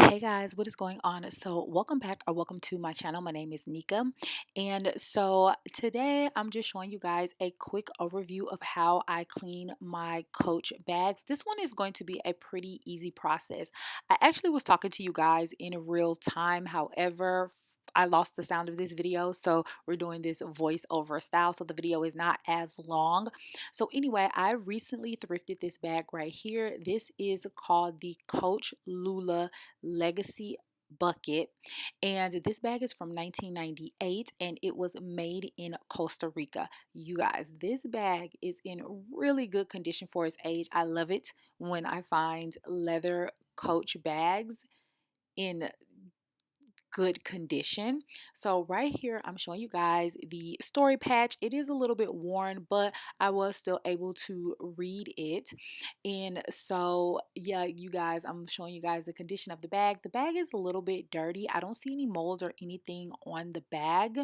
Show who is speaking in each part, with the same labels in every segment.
Speaker 1: Hey guys, what is going on? So, welcome back or welcome to my channel. My name is Nika, and so today I'm just showing you guys a quick overview of how I clean my Coach bags. This one is going to be a pretty easy process. I actually was talking to you guys in real time, however, I lost the sound of this video, so we're doing this voiceover style, so the video is not as long. So anyway, I recently thrifted this bag right here. This is called the Coach Lula Legacy Bucket, and this bag is from 1998 and it was made in Costa Rica. You guys, this bag is in really good condition for its age. I love it when I find leather Coach bags in good condition. So right here I'm showing you guys the story patch. It is a little bit worn, but I was still able to read it. And so yeah, you guys, I'm showing you guys the condition of the bag. The bag is a little bit dirty. I don't see any molds or anything on the bag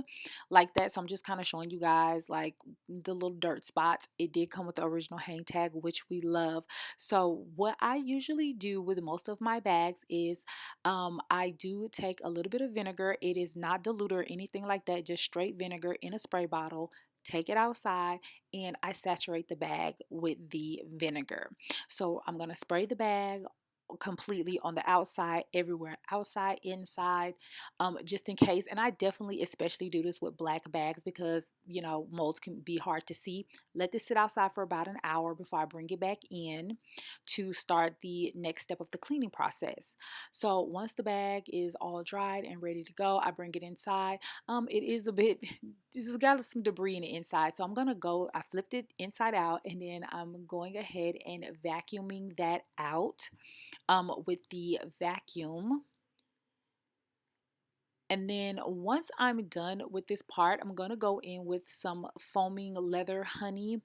Speaker 1: like that, so I'm just kind of showing you guys like the little dirt spots. It did come with the original hang tag, which we love. So what I usually do with most of my bags is I do take a little bit of vinegar. It is not diluted or anything like that, just straight vinegar in a spray bottle. Take it outside and I saturate the bag with the vinegar. So I'm going to spray the bag completely on the outside, everywhere, outside, inside, just in case. And I definitely especially do this with black bags because you know molds can be hard to see. Let this sit outside for about an hour before I bring it back in to start the next step of the cleaning process. So once the bag is all dried and ready to go, I bring it inside. It is a bit, it's got some debris in the inside. So I'm going to go, I flipped it inside out and then I'm going ahead and vacuuming that out with the vacuum. And then once I'm done with this part, I'm gonna go in with some foaming leather honey.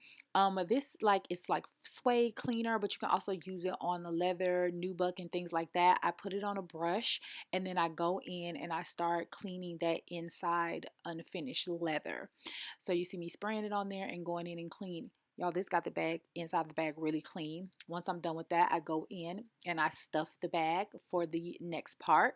Speaker 1: This like it's like suede cleaner, but you can also use it on the leather, nubuck, and things like that. I put it on a brush, and then I go in and I start cleaning that inside unfinished leather. So you see me spraying it on there and going in and clean. Y'all, this got the bag inside the bag really clean. Once I'm done with that, I go in and I stuff the bag for the next part.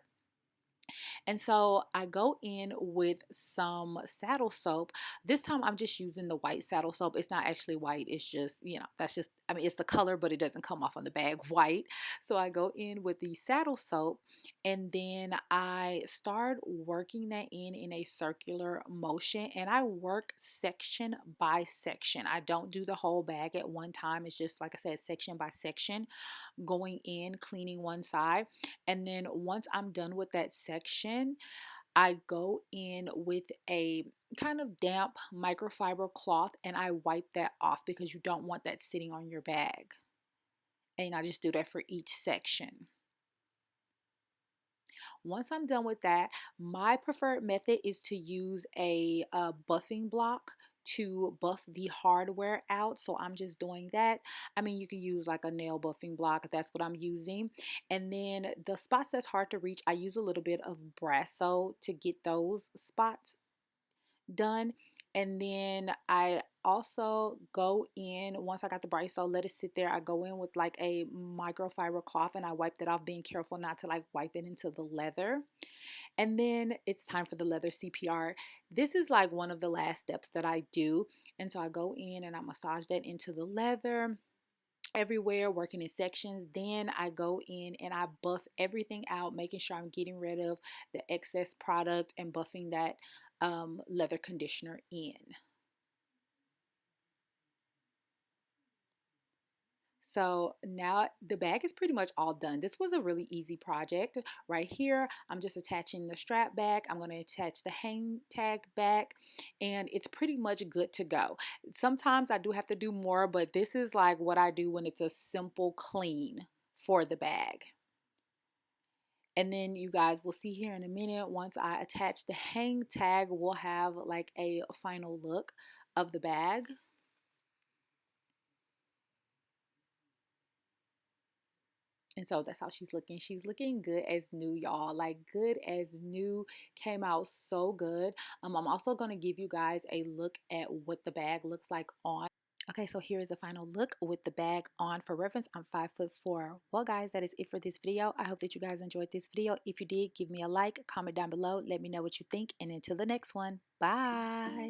Speaker 1: And so I go in with some saddle soap. This time I'm just using the white saddle soap. It's not actually white. It's just, you know, that's just, I mean, it's the color, but it doesn't come off on the bag white. So I go in with the saddle soap and then I start working that in a circular motion and I work section by section. I don't do the whole bag at one time. It's just, like I said, section by section, going in, cleaning one side. And then once I'm done with that section, I go in with a kind of damp microfiber cloth and I wipe that off because you don't want that sitting on your bag. And I just do that for each section. Once I'm done with that, my preferred method is to use a buffing block to buff the hardware out. So I'm just doing that. I mean, you can use like a nail buffing block if that's what I'm using. And then the spots that's hard to reach, I use a little bit of Brasso to get those spots done. And then I also go in, once I got the bright, so let it sit there, I go in with like a microfiber cloth and I wipe that off, being careful not to like wipe it into the leather. And then it's time for the leather CPR. This is like one of the last steps that I do. And so I go in and I massage that into the leather everywhere, working in sections. Then I go in and I buff everything out, making sure I'm getting rid of the excess product and buffing that leather conditioner in. So now the bag is pretty much all done. This was a really easy project. Right here, I'm just attaching the strap back. I'm going to attach the hang tag back, and it's pretty much good to go. Sometimes I do have to do more, but this is like what I do when it's a simple clean for the bag. And then you guys will see here in a minute, once I attach the hang tag, we'll have like a final look of the bag. And so that's how she's looking. She's looking good as new, y'all. Like good as new. Came out so good. I'm also going to give you guys a look at what the bag looks like on. Okay, so here is the final look with the bag on. For reference, I'm 5'4". Well, guys, that is it for this video. I hope that you guys enjoyed this video. If you did, give me a like, comment down below, let me know what you think, and until the next one, bye.